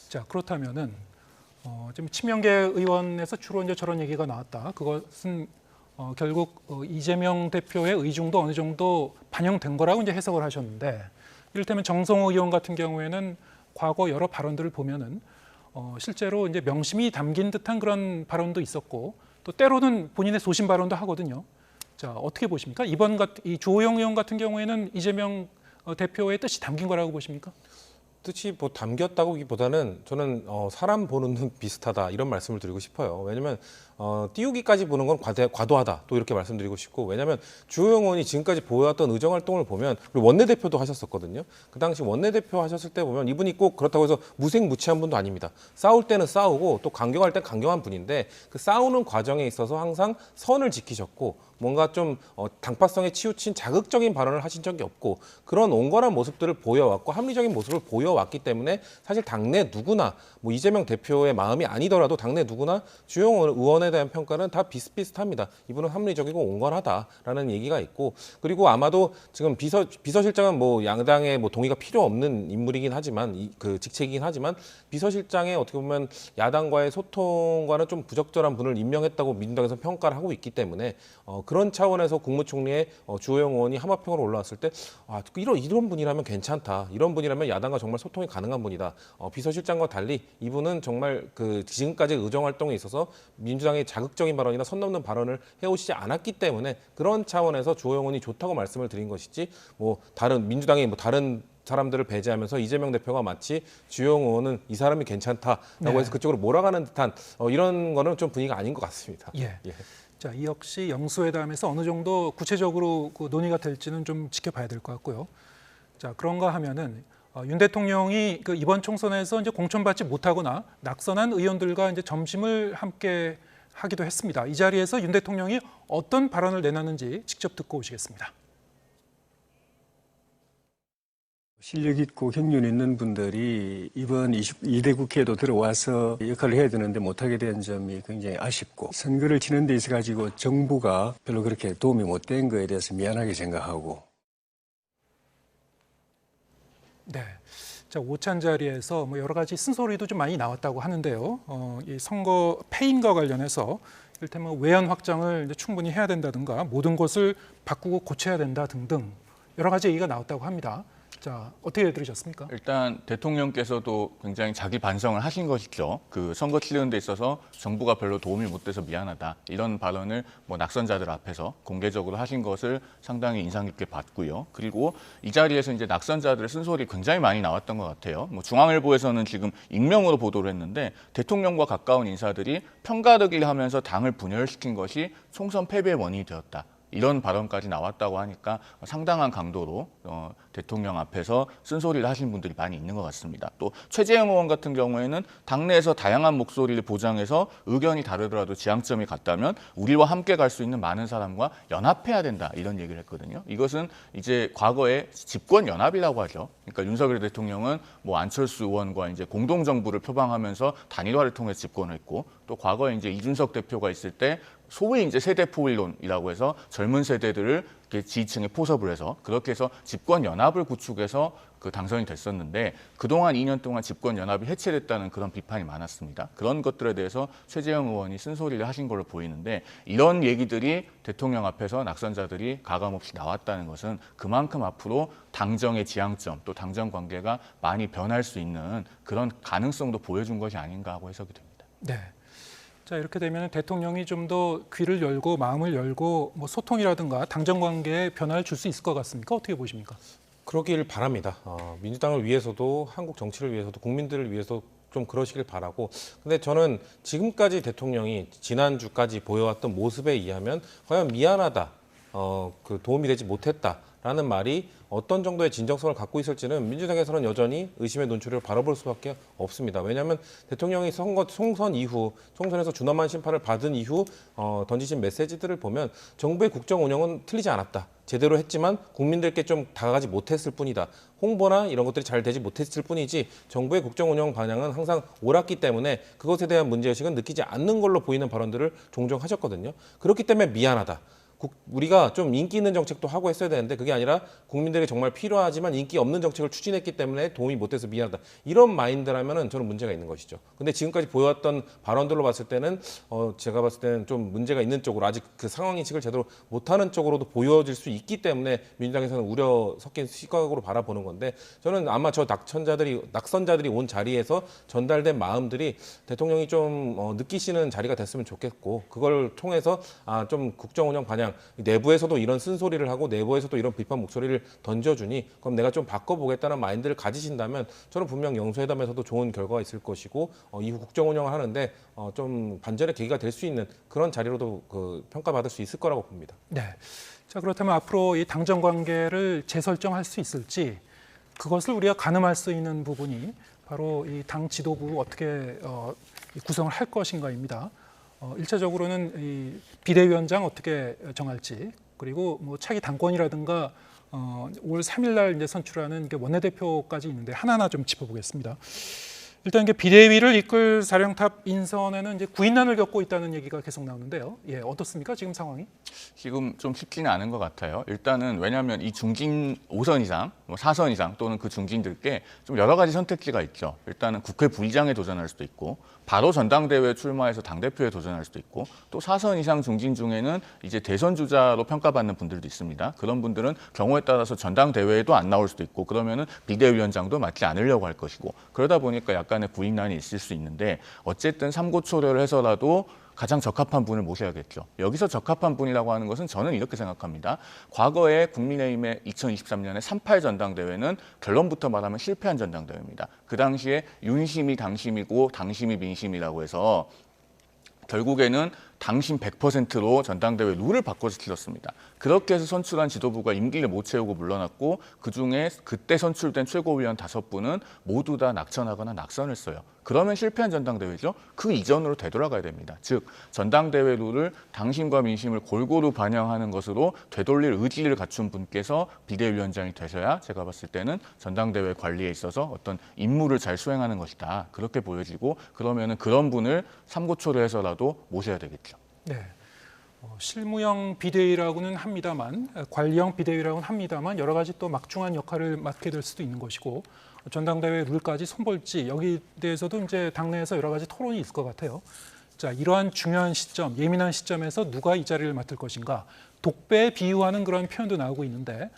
[SPEAKER 1] 자, 그렇다면은 지금 친명계 의원에서 주로 이제 저런 얘기가 나왔다. 그것은 결국 이재명 대표의 의중도 어느 정도 반영된 거라고 이제 해석을 하셨는데, 이를테면 정성호 의원 같은 경우에는 과거 여러 발언들을 보면은 실제로 이제 명심이 담긴 듯한 그런 발언도 있었고, 또 때로는 본인의 소신 발언도 하거든요. 자, 어떻게 보십니까? 이 주호영 의원 같은 경우에는 이재명 대표의 뜻이 담긴 거라고 보십니까?
[SPEAKER 3] 뜻이 뭐 담겼다고기보다는 저는 사람 보는 눈 비슷하다 이런 말씀을 드리고 싶어요. 왜냐하면 띄우기까지 보는 건 과도하다 또 이렇게 말씀드리고 싶고, 왜냐하면 주호영 의원이 지금까지 보여왔던 의정 활동을 보면, 그리고 원내대표도 하셨었거든요. 그 당시 원내대표 하셨을 때 보면 이분이 꼭 그렇다고 해서 무색무취한 분도 아닙니다. 싸울 때는 싸우고 또 강경할 때 강경한 분인데, 그 싸우는 과정에 있어서 항상 선을 지키셨고, 뭔가 좀 당파성에 치우친 자극적인 발언을 하신 적이 없고, 그런 온건한 모습들을 보여왔고 합리적인 모습을 보여왔기 때문에 사실 당내 누구나 뭐 이재명 대표의 마음이 아니더라도 당내 누구나 주호영 의원에 대한 평가는 다 비슷비슷합니다. 이분은 합리적이고 온건하다라는 얘기가 있고, 그리고 아마도 지금 비서실장은 뭐 양당의 뭐 동의가 필요 없는 인물이긴 하지만 그 직책이긴 하지만 비서실장의 어떻게 보면 야당과의 소통과는 좀 부적절한 분을 임명했다고 민주당에서 평가를 하고 있기 때문에 그런 차원에서 국무총리의 주호영 의원이 하마평으로 올라왔을 때 이런 분이라면 괜찮다. 이런 분이라면 야당과 정말 소통이 가능한 분이다. 비서실장과 달리 이분은 정말 그 지금까지 의정 활동에 있어서 민주당의 자극적인 발언이나 선 넘는 발언을 해오시지 않았기 때문에 그런 차원에서 주호영 의원이 좋다고 말씀을 드린 것이지, 뭐 다른 민주당이 뭐 다른 사람들을 배제하면서 이재명 대표가 마치 주호영 의원은 이 사람이 괜찮다라고 해서 그쪽으로 몰아가는 듯한 이런 거는 좀 분위기가 아닌 것 같습니다.
[SPEAKER 1] 예. 자, 이 역시 영수회담에서 어느 정도 구체적으로 그 논의가 될지는 좀 지켜봐야 될 것 같고요. 자, 그런가 하면은 윤 대통령이 그 이번 총선에서 이제 공천받지 못하거나 낙선한 의원들과 이제 점심을 함께 하기도 했습니다. 이 자리에서 윤 대통령이 어떤 발언을 내놨는지 직접 듣고 오시겠습니다.
[SPEAKER 12] 실력 있고 경륜 있는 분들이 이번 22대 국회에도 들어와서 역할을 해야 되는데 못하게 된 점이 굉장히 아쉽고, 선거를 치는 데 있어 가지고 정부가 별로 그렇게 도움이 못 된 거에 대해서 미안하게 생각하고.
[SPEAKER 1] 네. 자, 오찬 자리에서 뭐 여러 가지 쓴소리도 좀 많이 나왔다고 하는데요. 이 선거 패인과 관련해서 이를테면 외연 확장을 이제 충분히 해야 된다든가 모든 것을 바꾸고 고쳐야 된다 등등 여러 가지 얘기가 나왔다고 합니다. 자, 어떻게 들으셨습니까?
[SPEAKER 2] 일단 대통령께서도 굉장히 자기 반성을 하신 것이죠. 그 선거 치르는 데 있어서 정부가 별로 도움이 못 돼서 미안하다. 이런 발언을 뭐 낙선자들 앞에서 공개적으로 하신 것을 상당히 인상 깊게 봤고요. 그리고 이 자리에서 이제 낙선자들의 쓴소리 굉장히 많이 나왔던 것 같아요. 뭐 중앙일보에서는 지금 익명으로 보도를 했는데, 대통령과 가까운 인사들이 편가르기를 하면서 당을 분열시킨 것이 총선 패배의 원인이 되었다. 이런 발언까지 나왔다고 하니까 상당한 강도로 대통령 앞에서 쓴소리를 하신 분들이 많이 있는 것 같습니다. 또 최재형 의원 같은 경우에는 당내에서 다양한 목소리를 보장해서 의견이 다르더라도 지향점이 같다면 우리와 함께 갈 수 있는 많은 사람과 연합해야 된다 이런 얘기를 했거든요. 이것은 이제 과거에 집권 연합이라고 하죠. 그러니까 윤석열 대통령은 뭐 안철수 의원과 이제 공동 정부를 표방하면서 단일화를 통해 집권을 했고 또 과거에 이제 이준석 대표가 있을 때 소위 이제 세대 포일론이라고 해서 젊은 세대들을 이렇게 지지층에 포섭을 해서 그렇게 해서 집권 연합을 구축해서 그 당선이 됐었는데 그동안 2년 동안 집권 연합이 해체됐다는 그런 비판이 많았습니다. 그런 것들에 대해서 최재형 의원이 쓴소리를 하신 걸로 보이는데 이런 얘기들이 대통령 앞에서 낙선자들이 가감없이 나왔다는 것은 그만큼 앞으로 당정의 지향점 또 당정 관계가 많이 변할 수 있는 그런 가능성도 보여준 것이 아닌가 하고 해석이 됩니다.
[SPEAKER 1] 네. 자, 이렇게 되면 대통령이 좀 더 귀를 열고 마음을 열고 뭐 소통이라든가 당정 관계에 변화를 줄 수 있을 것 같습니까? 어떻게 보십니까?
[SPEAKER 3] 그러길 바랍니다. 민주당을 위해서도 한국 정치를 위해서도 국민들을 위해서 좀 그러시길 바라고. 근데 저는 지금까지 대통령이 지난주까지 보여왔던 모습에 의하면 과연 미안하다, 그 도움이 되지 못했다라는 말이 어떤 정도의 진정성을 갖고 있을지는 민주당에서는 여전히 의심의 눈초리를 바라볼 수밖에 없습니다. 왜냐하면 대통령이 총선 이후, 총선에서 준엄한 심판을 받은 이후 던지신 메시지들을 보면 정부의 국정 운영은 틀리지 않았다. 제대로 했지만 국민들께 좀 다가가지 못했을 뿐이다. 홍보나 이런 것들이 잘 되지 못했을 뿐이지 정부의 국정 운영 방향은 항상 옳았기 때문에 그것에 대한 문제의식은 느끼지 않는 걸로 보이는 발언들을 종종 하셨거든요. 그렇기 때문에 미안하다. 우리가 좀 인기 있는 정책도 하고 했어야 되는데 그게 아니라 국민들이 정말 필요하지만 인기 없는 정책을 추진했기 때문에 도움이 못 돼서 미안하다. 이런 마인드라면은 저는 문제가 있는 것이죠. 근데 지금까지 보여왔던 발언들로 봤을 때는 제가 봤을 때는 좀 문제가 있는 쪽으로 아직 그 상황 인식을 제대로 못하는 쪽으로도 보여질 수 있기 때문에 민주당에서는 우려 섞인 시각으로 바라보는 건데 저는 아마 저 낙선자들이 온 자리에서 전달된 마음들이 대통령이 좀 느끼시는 자리가 됐으면 좋겠고 그걸 통해서 좀 국정 운영 방향 내부에서도 이런 쓴소리를 하고 내부에서도 이런 비판 목소리를 던져주니 그럼 내가 좀 바꿔보겠다는 마인드를 가지신다면 저는 분명 영수회담에서도 좋은 결과가 있을 것이고 이후 국정 운영을 하는데 좀 반전의 계기가 될 수 있는 그런 자리로도 평가받을 수 있을 거라고 봅니다.
[SPEAKER 1] 네. 자, 그렇다면 앞으로 이 당정 관계를 재설정할 수 있을지 그것을 우리가 가늠할 수 있는 부분이 바로 이 당 지도부 어떻게 구성을 할 것인가입니다. 일차적으로는 이 비대위원장 어떻게 정할지 그리고 뭐 차기 당권이라든가 5월 3일 날 이제 선출하는 원내대표까지 있는데 하나하나 좀 짚어보겠습니다. 일단 이게 비대위를 이끌 사령탑 인선에는 이제 구인난을 겪고 있다는 얘기가 계속 나오는데요. 예, 어떻습니까? 지금 상황이?
[SPEAKER 2] 지금 좀 쉽지는 않은 것 같아요. 일단은 왜냐하면 이 중진 5선 이상, 뭐 4선 이상 또는 그 중진들께 좀 여러 가지 선택지가 있죠. 일단은 국회 부의장에 도전할 수도 있고 바로 전당대회에 출마해서 당대표에 도전할 수도 있고 또 4선 이상 중진 중에는 이제 대선 주자로 평가받는 분들도 있습니다. 그런 분들은 경우에 따라서 전당대회에도 안 나올 수도 있고 그러면은 비대위원장도 맡지 않으려고 할 것이고 그러다 보니까 약간의 구인난이 있을 수 있는데 어쨌든 삼고초려를 해서라도 가장 적합한 분을 모셔야겠죠. 여기서 적합한 분이라고 하는 것은 저는 이렇게 생각합니다. 과거에 국민의힘의 2023년에 3.8 전당대회는 결론부터 말하면 실패한 전당대회입니다. 그 당시에 윤심이 당심이고 당심이 민심이라고 해서 결국에는 당심 100%로 전당대회 룰을 바꿔서 치렀습니다. 그렇게 해서 선출한 지도부가 임기를 못 채우고 물러났고 그중에 그때 선출된 최고위원 5분은 모두 다 낙천하거나 낙선을 써요. 그러면 실패한 전당대회죠. 그 이전으로 되돌아가야 됩니다. 즉 전당대회 룰을 당심과 민심을 골고루 반영하는 것으로 되돌릴 의지를 갖춘 분께서 비대위원장이 되셔야 제가 봤을 때는 전당대회 관리에 있어서 어떤 임무를 잘 수행하는 것이다. 그렇게 보여지고 그러면은 그런 분을 삼고초려 해서라도 모셔야 되겠죠.
[SPEAKER 1] 네. 실무형 비대위라고는 합니다만 관리형 비대위라고는 합니다만 여러 가지 또 막중한 역할을 맡게 될 수도 있는 것이고 전당대회 룰까지 손볼지 여기에 대해서도 이제 당내에서 여러 가지 토론이 있을 것 같아요. 자, 이러한 중요한 시점, 예민한 시점에서 누가 이 자리를 맡을 것인가 독배에 비유하는 그런 표현도 나오고 있는데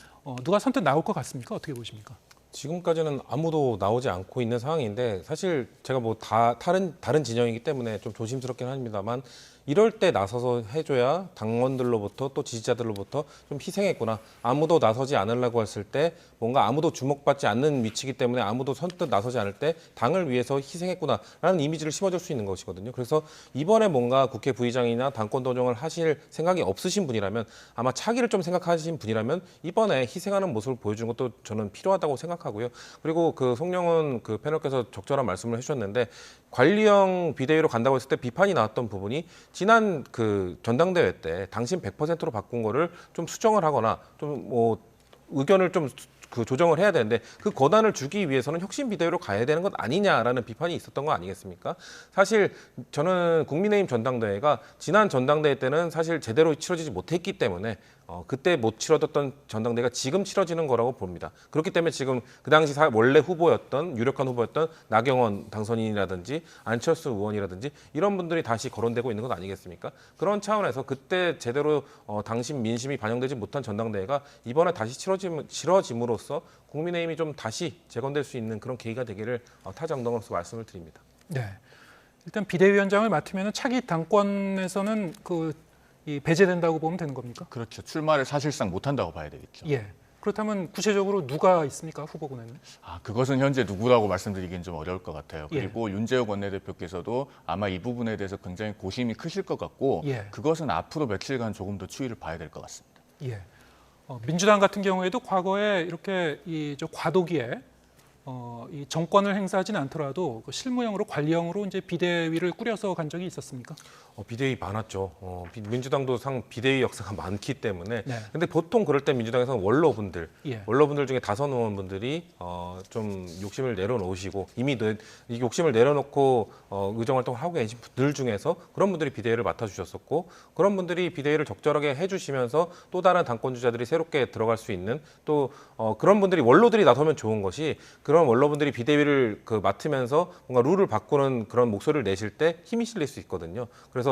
[SPEAKER 1] 누가 선뜻 나올 것 같습니까? 어떻게 보십니까?
[SPEAKER 3] 지금까지는 아무도 나오지 않고 있는 상황인데 사실 제가 뭐 다른 진영이기 때문에 좀 조심스럽긴 합니다만 이럴 때 나서서 해줘야 당원들로부터 또 지지자들로부터 좀 희생했구나. 아무도 나서지 않으려고 했을 때 뭔가 아무도 주목받지 않는 위치이기 때문에 아무도 선뜻 나서지 않을 때 당을 위해서 희생했구나라는 이미지를 심어줄 수 있는 것이거든요. 그래서 이번에 뭔가 국회 부의장이나 당권 도정을 하실 생각이 없으신 분이라면 아마 차기를 좀 생각하신 분이라면 이번에 희생하는 모습을 보여주는 것도 저는 필요하다고 생각하고요. 그리고 그 송영은 그 패널께서 적절한 말씀을 해주셨는데 관리형 비대위로 간다고 했을 때 비판이 나왔던 부분이 지난 그 전당대회 때 당신 100%로 바꾼 거를 좀 수정을 하거나 좀 뭐 의견을 좀 그 조정을 해야 되는데 그 권한을 주기 위해서는 혁신 비대위로 가야 되는 것 아니냐라는 비판이 있었던 거 아니겠습니까? 사실 저는 국민의힘 전당대회가 지난 전당대회 때는 사실 제대로 치러지지 못했기 때문에 그때 못 치러졌던 전당대회가 지금 치러지는 거라고 봅니다. 그렇기 때문에 지금 그 당시 원래 후보였던 유력한 후보였던 나경원 당선인이라든지 안철수 의원이라든지 이런 분들이 다시 거론되고 있는 것 아니겠습니까? 그런 차원에서 그때 제대로 당심 민심이 반영되지 못한 전당대회가 이번에 다시 치러짐으로써 국민의힘이 좀 다시 재건될 수 있는 그런 계기가 되기를 타정당으로서 말씀을 드립니다.
[SPEAKER 1] 네. 일단 비대위원장을 맡으면 차기 당권에서는 이 배제된다고 보면 되는 겁니까?
[SPEAKER 2] 그렇죠. 출마를 사실상 못한다고 봐야 되겠죠.
[SPEAKER 1] 예. 그렇다면 구체적으로 누가 있습니까? 후보군에는?
[SPEAKER 2] 그것은 현재 누구라고 말씀드리기는 좀 어려울 것 같아요.
[SPEAKER 1] 예.
[SPEAKER 2] 그리고 윤재욱 원내대표께서도 아마 이 부분에 대해서 굉장히 고심이 크실 것 같고
[SPEAKER 1] 예.
[SPEAKER 2] 그것은 앞으로 며칠간 조금 더 추이를 봐야 될 것 같습니다.
[SPEAKER 1] 예. 민주당 같은 경우에도 과거에 이렇게 저 과도기에 이 정권을 행사하지는 않더라도 실무형으로 관리형으로 이제 비대위를 꾸려서 간 적이 있었습니까?
[SPEAKER 3] 비대위 많았죠. 민주당도 비대위 역사가 많기 때문에.
[SPEAKER 1] 네.
[SPEAKER 3] 근데 보통 그럴 때 민주당에서는 원로분들
[SPEAKER 1] 예.
[SPEAKER 3] 중에 다선 의원분들이 좀 욕심을 내려놓으시고 이미 이 욕심을 내려놓고 의정 활동을 하고 계신 분들 중에서 그런 분들이 비대위를 맡아주셨었고 그런 분들이 비대위를 적절하게 해주시면서 또 다른 당권 주자들이 새롭게 들어갈 수 있는 또 그런 분들이 원로들이 나서면 좋은 것이 그런 원로분들이 비대위를 맡으면서 뭔가 룰을 바꾸는 그런 목소리를 내실 때 힘이 실릴 수 있거든요. 그래서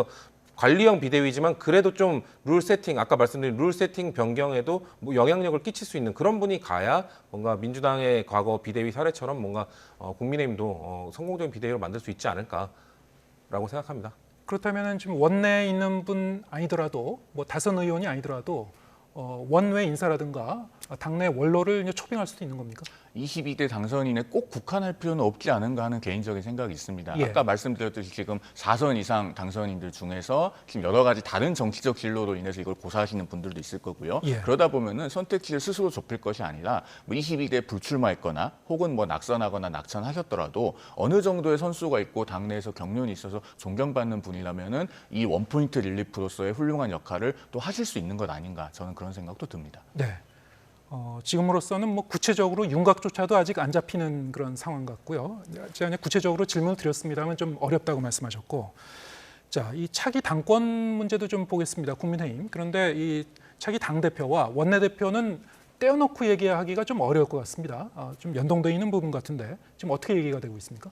[SPEAKER 3] 관리형 비대위지만 그래도 좀 룰 세팅, 아까 말씀드린 룰 세팅 변경에도 뭐 영향력을 끼칠 수 있는 그런 분이 가야 뭔가 민주당의 과거 비대위 사례처럼 뭔가 국민의힘도 성공적인 비대위로 만들 수 있지 않을까라고 생각합니다.
[SPEAKER 1] 그렇다면 지금 원내에 있는 분 아니더라도 뭐 다선 의원이 아니더라도 원외 인사라든가 당내 원로를 이제 초빙할 수도 있는 겁니까?
[SPEAKER 2] 22대 당선인에 꼭 국한할 필요는 없지 않은가 하는 개인적인 생각이 있습니다.
[SPEAKER 1] 예.
[SPEAKER 2] 아까 말씀드렸듯이 지금 4선 이상 당선인들 중에서 지금 여러 가지 다른 정치적 진로로 인해서 이걸 고사하시는 분들도 있을 거고요.
[SPEAKER 1] 예.
[SPEAKER 2] 그러다 보면은 선택지를 스스로 좁힐 것이 아니라 뭐 22대 불출마했거나 혹은 뭐 낙선하거나 낙천하셨더라도 어느 정도의 선수가 있고 당내에서 경륜이 있어서 존경받는 분이라면은 이 원포인트 릴리프로서의 훌륭한 역할을 또 하실 수 있는 것 아닌가 저는 그런 생각도 듭니다.
[SPEAKER 1] 네. 지금으로서는 뭐 구체적으로 윤곽조차도 아직 안 잡히는 그런 상황 같고요. 제가 그냥 구체적으로 질문을 드렸습니다만 좀 어렵다고 말씀하셨고, 자, 이 차기 당권 문제도 좀 보겠습니다. 국민의힘. 그런데 이 차기 당 대표와 원내 대표는 떼어놓고 얘기하기가 좀 어려울 것 같습니다. 좀 연동돼 있는 부분 같은데 지금 어떻게 얘기가 되고 있습니까?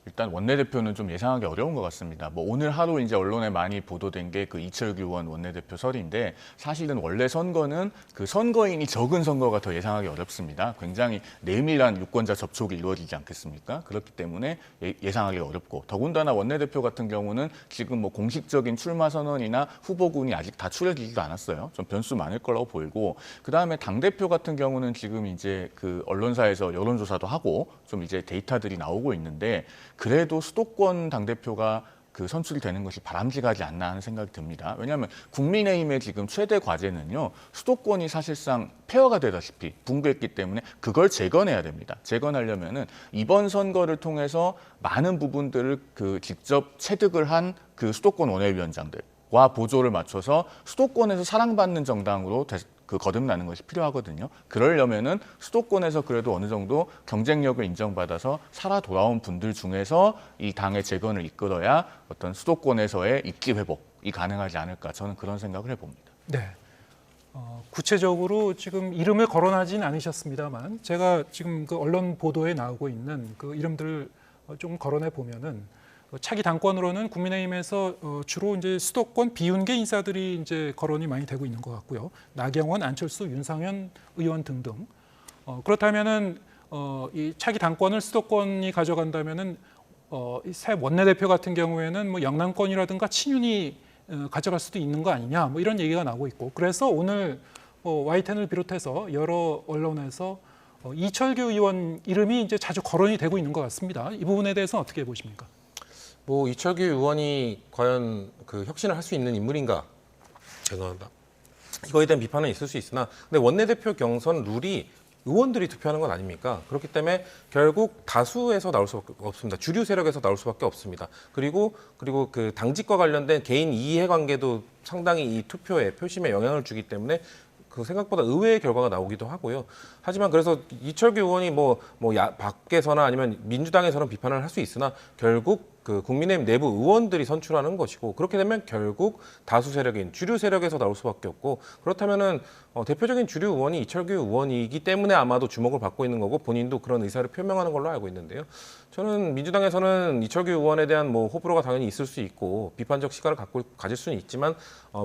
[SPEAKER 2] 일단 원내대표는 좀 예상하기 어려운 것 같습니다. 뭐 오늘 하루 이제 언론에 많이 보도된 게 그 이철규 의원 원내대표 설인데 사실은 원래 선거는 그 선거인이 적은 선거가 더 예상하기 어렵습니다. 굉장히 내밀한 유권자 접촉이 이루어지지 않겠습니까? 그렇기 때문에 예상하기 어렵고 더군다나 원내대표 같은 경우는 지금 뭐 공식적인 출마 선언이나 후보군이 아직 다 추려지지도 않았어요. 좀 변수 많을 거라고 보이고 그 다음에 당대표 같은 경우는 지금 이제 그 언론사에서 여론조사도 하고 좀 이제 데이터들이 나오고 있는데 그래도 수도권 당대표가 그 선출이 되는 것이 바람직하지 않나 하는 생각이 듭니다. 왜냐하면 국민의힘의 지금 최대 과제는요. 수도권이 사실상 폐허가 되다시피 붕괴했기 때문에 그걸 재건해야 됩니다. 재건하려면은 이번 선거를 통해서 많은 부분들을 그 직접 체득을 한 그 수도권 원외위원장들과 보조를 맞춰서 수도권에서 사랑받는 정당으로 거듭나는 것이 필요하거든요. 그러려면은 수도권에서 그래도 어느 정도 경쟁력을 인정받아서 살아 돌아온 분들 중에서 이 당의 재건을 이끌어야 어떤 수도권에서의 입지 회복이 가능하지 않을까 저는 그런 생각을 해봅니다.
[SPEAKER 1] 네. 구체적으로 지금 이름을 거론하진 않으셨습니다만 제가 지금 그 언론 보도에 나오고 있는 그 이름들을 좀 거론해 보면은 차기 당권으로는 국민의힘에서 주로 이제 수도권 비윤계 인사들이 이제 거론이 많이 되고 있는 것 같고요. 나경원, 안철수, 윤상현 의원 등등. 그렇다면은 이 차기 당권을 수도권이 가져간다면은 이 새 원내대표 같은 경우에는 뭐 영남권이라든가 친윤이 가져갈 수도 있는 거 아니냐 뭐 이런 얘기가 나오고 있고 그래서 오늘 YTN을 비롯해서 여러 언론에서 이철규 의원 이름이 이제 자주 거론이 되고 있는 것 같습니다. 이 부분에 대해서 어떻게 보십니까?
[SPEAKER 3] 뭐 이철규 의원이 과연 그 혁신을 할 수 있는 인물인가? 죄송합니다. 이거에 대한 비판은 있을 수 있으나 근데 원내대표 경선 룰이 의원들이 투표하는 건 아닙니까? 그렇기 때문에 결국 다수에서 나올 수밖에 없습니다. 주류 세력에서 나올 수밖에 없습니다. 그리고 그 당직과 관련된 개인 이해관계도 상당히 이 투표에 표심에 영향을 주기 때문에 그 생각보다 의외의 결과가 나오기도 하고요. 하지만 그래서 이철규 의원이 밖에서나 아니면 민주당에서는 비판을 할 수 있으나 결국 그 국민의힘 내부 의원들이 선출하는 것이고 그렇게 되면 결국 다수 세력인 주류 세력에서 나올 수밖에 없고 그렇다면은 대표적인 주류 의원이 이철규 의원이기 때문에 아마도 주목을 받고 있는 거고 본인도 그런 의사를 표명하는 걸로 알고 있는데요. 저는 민주당에서는 이철규 의원에 대한 호불호가 당연히 있을 수 있고 비판적 시각을 가질 수는 있지만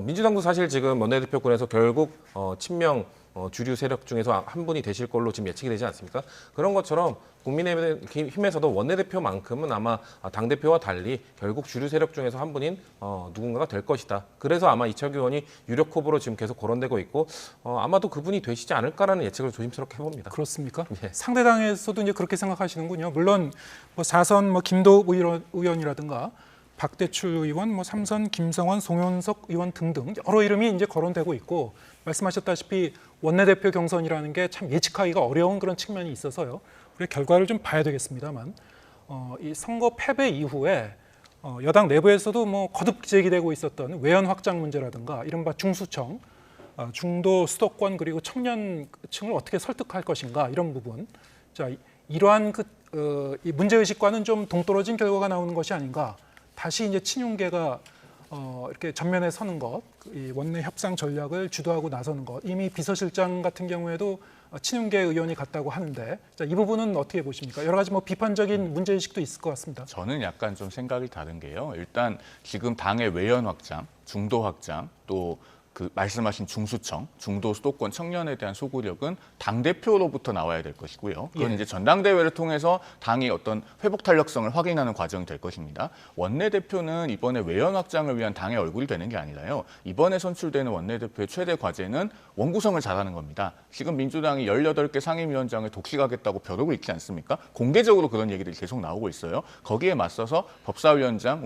[SPEAKER 3] 민주당도 사실 지금 원내대표권에서 결국 친명 주류 세력 중에서 한 분이 되실 걸로 지금 예측이 되지 않습니까? 그런 것처럼 국민의힘에서도 원내대표만큼은 아마 당대표와 달리 결국 주류 세력 중에서 한 분인 누군가가 될 것이다. 그래서 아마 이철규 의원이 유력 후보로 지금 계속 거론되고 있고 아마도 그분이 되시지 않을까라는 예측을 조심스럽게 해봅니다.
[SPEAKER 1] 그렇습니까?
[SPEAKER 3] 네.
[SPEAKER 1] 상대당에서도 이제 그렇게 생각하시는군요. 물론 4선 김도욱 의원이라든가 박대출 의원, 3선 김성환, 송현석 의원 등등 여러 이름이 이제 거론되고 있고 말씀하셨다시피 원내대표 경선이라는 게 참 예측하기가 어려운 그런 측면이 있어서요. 우리 결과를 좀 봐야 되겠습니다만 이 선거 패배 이후에 여당 내부에서도 거듭 제기되고 있었던 외연 확장 문제라든가 이른바 중수청, 중도 수도권 그리고 청년층을 어떻게 설득할 것인가 이런 부분. 자, 이러한 이 문제의식과는 좀 동떨어진 결과가 나오는 것이 아닌가. 다시 이제 친윤계가 이렇게 전면에 서는 것, 이 원내 협상 전략을 주도하고 나서는 것. 이미 비서실장 같은 경우에도 친윤계 의원이 갔다고 하는데 자, 이 부분은 어떻게 보십니까? 여러 가지 비판적인 문제의식도 있을 것 같습니다.
[SPEAKER 2] 저는 약간 좀 생각이 다른 게요. 일단 지금 당의 외연 확장, 중도 확장, 또 그 말씀하신 중수청, 중도 수도권 청년에 대한 소구력은 당대표로부터 나와야 될 것이고요. 그건 이제 전당대회를 통해서 당이 어떤 회복 탄력성을 확인하는 과정이 될 것입니다. 원내대표는 이번에 외연 확장을 위한 당의 얼굴이 되는 게 아니라요. 이번에 선출되는 원내대표의 최대 과제는 원구성을 잘하는 겁니다. 지금 민주당이 18개 상임위원장을 독식하겠다고 벼르고 있지 않습니까? 공개적으로 그런 얘기들이 계속 나오고 있어요. 거기에 맞서서 법사위원장,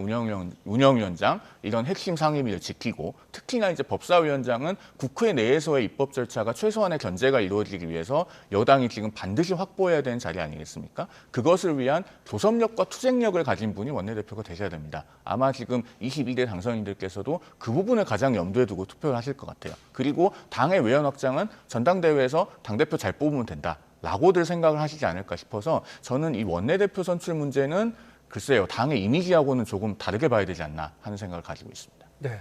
[SPEAKER 2] 운영위원장 이런 핵심 상임위를 지키고 특히나 이제 법사위원장은 국회 내에서의 입법 절차가 최소한의 견제가 이루어지기 위해서 여당이 지금 반드시 확보해야 되는 자리 아니겠습니까? 그것을 위한 조섭력과 투쟁력을 가진 분이 원내대표가 되셔야 됩니다. 아마 지금 22대 당선인들께서도 그 부분을 가장 염두에 두고 투표를 하실 것 같아요. 그리고 당의 외연 확장은 전당대회에서 당대표 잘 뽑으면 된다. 라고들 생각을 하시지 않을까 싶어서 저는 이 원내대표 선출 문제는 글쎄요. 당의 이미지하고는 조금 다르게 봐야 되지 않나 하는 생각을 가지고 있습니다.
[SPEAKER 1] 네.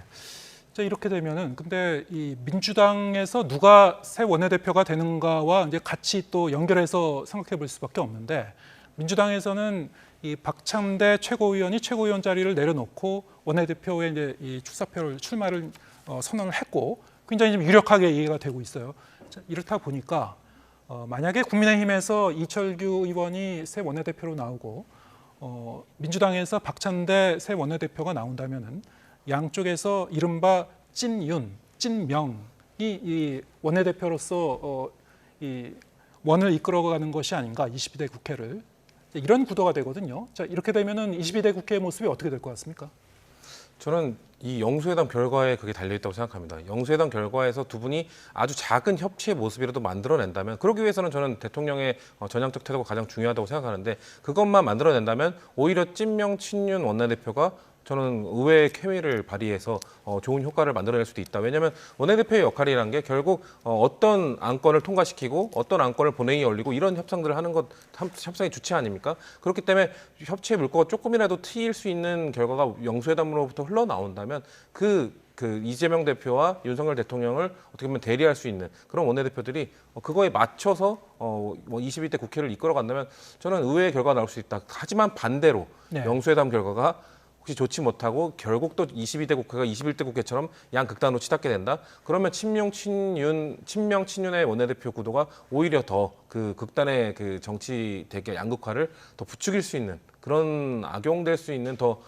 [SPEAKER 1] 자, 이렇게 되면은 근데 이 민주당에서 누가 새 원내대표가 되는가와 이제 같이 또 연결해서 생각해 볼 수밖에 없는데 민주당에서는 이 박참대 최고위원이 최고위원 자리를 내려놓고 원내대표의 이제 이 출마를 선언을 했고 굉장히 좀 유력하게 얘기가 되고 있어요. 자, 이렇다 보니까 만약에 국민의힘에서 이철규 의원이 새 원내대표로 나오고 민주당에서 박찬대 새 원내대표가 나온다면은 양쪽에서 이른바 찐윤, 찐명이 이 원내대표로서 이 원을 이끌어가는 것이 아닌가 22대 국회를 이런 구도가 되거든요. 자, 이렇게 되면은 22대 국회의 모습이 어떻게 될 것 같습니까?
[SPEAKER 3] 저는 이 영수회담 결과에 그게 달려있다고 생각합니다. 영수회담 결과에서 두 분이 아주 작은 협치의 모습이라도 만들어낸다면 그러기 위해서는 저는 대통령의 전향적 태도가 가장 중요하다고 생각하는데 그것만 만들어낸다면 오히려 찐명 친윤 원내대표가 저는 의외의 케미를 발휘해서 좋은 효과를 만들어낼 수도 있다. 왜냐하면 원내대표의 역할이라는 게 결국 어떤 안건을 통과시키고 어떤 안건을 본회의에 올리고 이런 협상들을 하는 것 협상의 주체 아닙니까? 그렇기 때문에 협치의 물꼬가 조금이라도 트일 수 있는 결과가 영수회담으로부터 흘러나온다면 그 이재명 대표와 윤석열 대통령을 어떻게 보면 대리할 수 있는 그런 원내대표들이 그거에 맞춰서 22대 국회를 이끌어간다면 저는 의외의 결과가 나올 수 있다. 하지만 반대로 영수회담 결과가 혹시 좋지 못하고 결국 또 22대 국회가 21대 국회처럼 양극단으로 치닫게 된다. 그러면 친명 친윤의 원내대표 구도가 오히려 더 그 극단의 그 정치 대결 양극화를 더 부추길 수 있는 그런 악용될 수 있는 더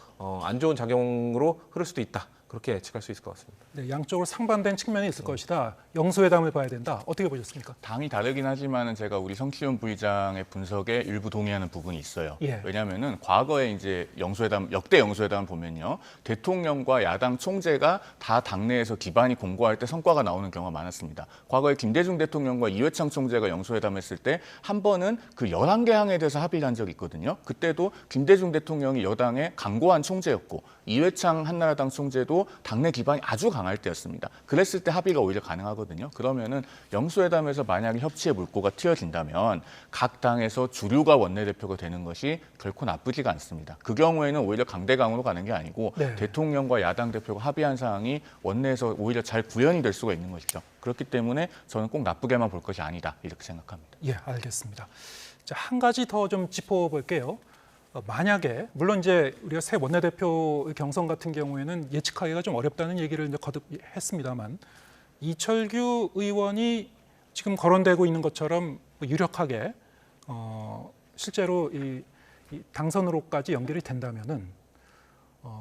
[SPEAKER 3] 안 좋은 작용으로 흐를 수도 있다. 그렇게 예측할 수 있을 것 같습니다.
[SPEAKER 1] 네, 양쪽으로 상반된 측면이 있을 것이다. 영수회담을 봐야 된다. 어떻게 보셨습니까?
[SPEAKER 2] 당이 다르긴 하지만은 제가 우리 성시현 부의장의 분석에 일부 동의하는 부분이 있어요.
[SPEAKER 1] 예.
[SPEAKER 2] 왜냐하면은 과거에 이제 영수회담 역대 영수회담을 보면요, 대통령과 야당 총재가 다 당내에서 기반이 공고할 때 성과가 나오는 경우가 많았습니다. 과거에 김대중 대통령과 이회창 총재가 영수회담했을 때 한 번은 그 11개 항에 대해서 합의를 한 적이 있거든요. 그때도 김대중 대통령이 여당의 강고한 총재였고 이회창 한나라당 총재도 당내 기반이 아주 강할 때였습니다. 그랬을 때 합의가 오히려 가능하거든요. 그러면은 영수회담에서 만약에 협치의 물꼬가 튀어진다면 각 당에서 주류가 원내대표가 되는 것이 결코 나쁘지가 않습니다. 그 경우에는 오히려 강대강으로 가는 게 아니고
[SPEAKER 1] 네.
[SPEAKER 2] 대통령과 야당 대표가 합의한 사항이 원내에서 오히려 잘 구현이 될 수가 있는 것이죠. 그렇기 때문에 저는 꼭 나쁘게만 볼 것이 아니다 이렇게 생각합니다.
[SPEAKER 1] 예, 알겠습니다. 자, 한 가지 더 좀 짚어볼게요. 만약에 물론 이제 우리가 새 원내대표 경선 같은 경우에는 예측하기가 좀 어렵다는 얘기를 이제 거듭 했습니다만 이철규 의원이 지금 거론되고 있는 것처럼 유력하게 실제로 이 당선으로까지 연결이 된다면은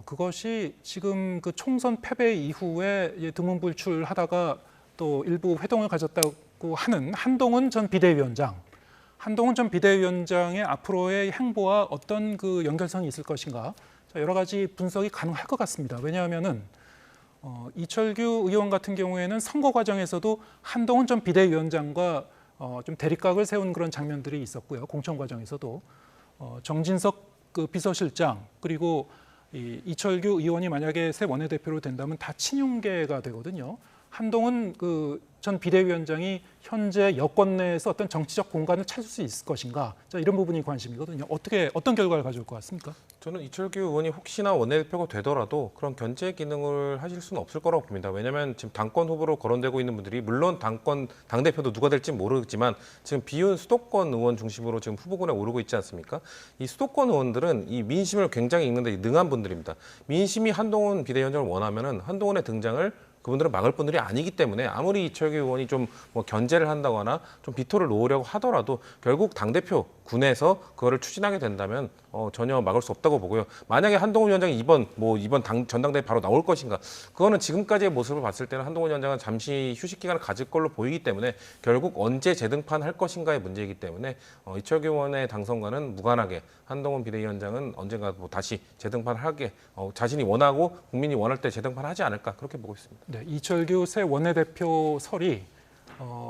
[SPEAKER 1] 그것이 지금 그 총선 패배 이후에 드문불출하다가 또 일부 회동을 가졌다고 하는 한동훈 전 비대위원장의 앞으로의 행보와 어떤 그 연결성이 있을 것인가, 여러 가지 분석이 가능할 것 같습니다. 왜냐하면은 이철규 의원 같은 경우에는 선거 과정에서도 한동훈 전 비대위원장과 좀 대립각을 세운 그런 장면들이 있었고요. 공천 과정에서도 정진석 그 비서실장 그리고 이철규 의원이 만약에 새 원내대표로 된다면 다 친윤계가 되거든요. 한동훈 그 전 비대위원장이 현재 여권 내에서 어떤 정치적 공간을 찾을 수 있을 것인가, 자, 이런 부분이 관심이거든요. 어떤 결과를 가져올 것 같습니까?
[SPEAKER 3] 저는 이철규 의원이 혹시나 원내대표가 되더라도 그런 견제 기능을 하실 수는 없을 거라고 봅니다. 왜냐하면 지금 당권 후보로 거론되고 있는 분들이 물론 당대표도 누가 될지 모르겠지만 지금 비윤 수도권 의원 중심으로 지금 후보군에 오르고 있지 않습니까? 이 수도권 의원들은 이 민심을 굉장히 읽는 데 능한 분들입니다. 민심이 한동훈 비대위원장을 원하면은 한동훈의 등장을 그분들은 막을 분들이 아니기 때문에 아무리 이철규 의원이 좀 뭐 견제를 한다거나 좀 비토를 놓으려고 하더라도 결국 당대표 군에서 그거를 추진하게 된다면 전혀 막을 수 없다고 보고요. 만약에 한동훈 위원장이 이번 전당대회 바로 나올 것인가, 그거는 지금까지의 모습을 봤을 때는 한동훈 위원장은 잠시 휴식 기간을 가질 걸로 보이기 때문에 결국 언제 재등판할 것인가의 문제이기 때문에 이철규 의원의 당선과는 무관하게 한동훈 비대위원장은 언젠가 뭐 다시 재등판하게 자신이 원하고 국민이 원할 때 재등판하지 않을까 그렇게 보고 있습니다.
[SPEAKER 1] 네, 이철규 새 원내대표설이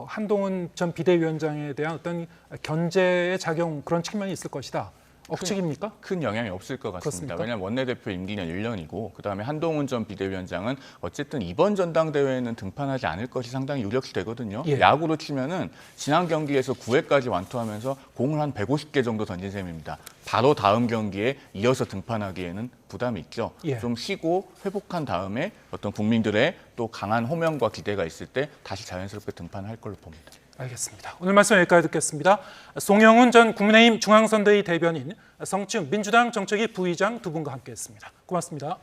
[SPEAKER 1] 한동훈 전 비대위원장에 대한 어떤 견제의 작용, 그런 측면이 있을 것이다. 억측입니까?
[SPEAKER 2] 큰 영향이 없을 것 같습니다.
[SPEAKER 1] 그렇습니까?
[SPEAKER 2] 왜냐하면 원내대표 임기는 1년이고 그다음에 한동훈 전 비대위원장은 어쨌든 이번 전당대회에는 등판하지 않을 것이 상당히 유력시 되거든요.
[SPEAKER 1] 예.
[SPEAKER 2] 야구로 치면은 지난 경기에서 9회까지 완투하면서 공을 한 150개 정도 던진 셈입니다. 바로 다음 경기에 이어서 등판하기에는 부담이 있죠.
[SPEAKER 1] 예.
[SPEAKER 2] 좀 쉬고 회복한 다음에 어떤 국민들의 또 강한 호명과 기대가 있을 때 다시 자연스럽게 등판할 걸로 봅니다.
[SPEAKER 1] 알겠습니다. 오늘 말씀 여기까지 듣겠습니다. 송영훈 전 국민의힘 중앙선대위 대변인, 성층 민주당 정책위 부의장 두 분과 함께했습니다. 고맙습니다.